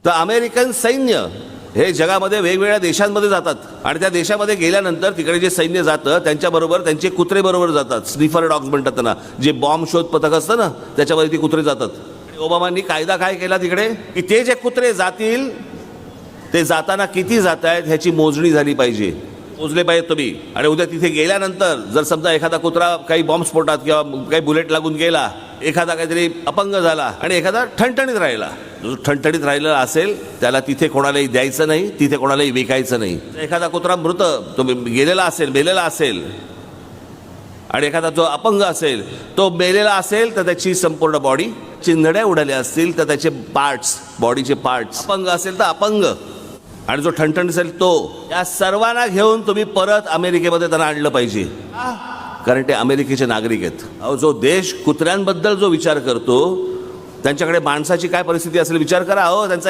तर अमेरिकन सैन्य हे जगामध्ये वेगवेगळ्या देशांमध्ये जातात आणि त्या देशामध्ये गेल्यानंतर तिकडे जे सैन्य जातं त्यांच्याबरोबर त्यांचे कुत्रे बरोबर जातात. स्निफर डॉग्स म्हणतात त्यांना, जे बॉम्ब शोध पथक असतं ना त्याच्यामध्ये ती कुत्रे जातात. ओबामांनी कायदा काय केला तिकडे की ते जे कुत्रे जातील ते जाताना किती जात आहेत ह्याची मोजणी झाली पाहिजे, मोजले पाहिजे तुम्ही. आणि उद्या तिथे गेल्यानंतर जर समजा एखादा कुत्रा काही बॉम्बस्फोटात किंवा काही बुलेट लागून गेला, एखादा काहीतरी अपंग झाला आणि एखादा ठणठणीत राहिला, जो ठणठणीत राहिलेला असेल त्याला तिथे कोणालाही द्यायचं नाही, तिथे कोणालाही विकायचं नाही. एखादा कुत्रा मृत तो गेलेला असेल, मेलेला असेल आणि एखादा जो अपंग असेल तो मेलेला असेल तर त्याची संपूर्ण बॉडी चिंधड्या उडाल्या असतील तर त्याचे पार्ट्स, बॉडीचे पार्ट्स, अपंग असेल तर अपंग आणि जो ठणठण असेल तो, या सर्वांना घेऊन तुम्ही परत अमेरिकेमध्ये त्यांना आणलं पाहिजे, कारण ते अमेरिकेचे नागरिक आहेत. अहो, जो देश कुत्र्यांबद्दल जो विचार करतो त्यांच्याकडे माणसाची काय परिस्थिती असेल विचार करा. अहो, त्यांचा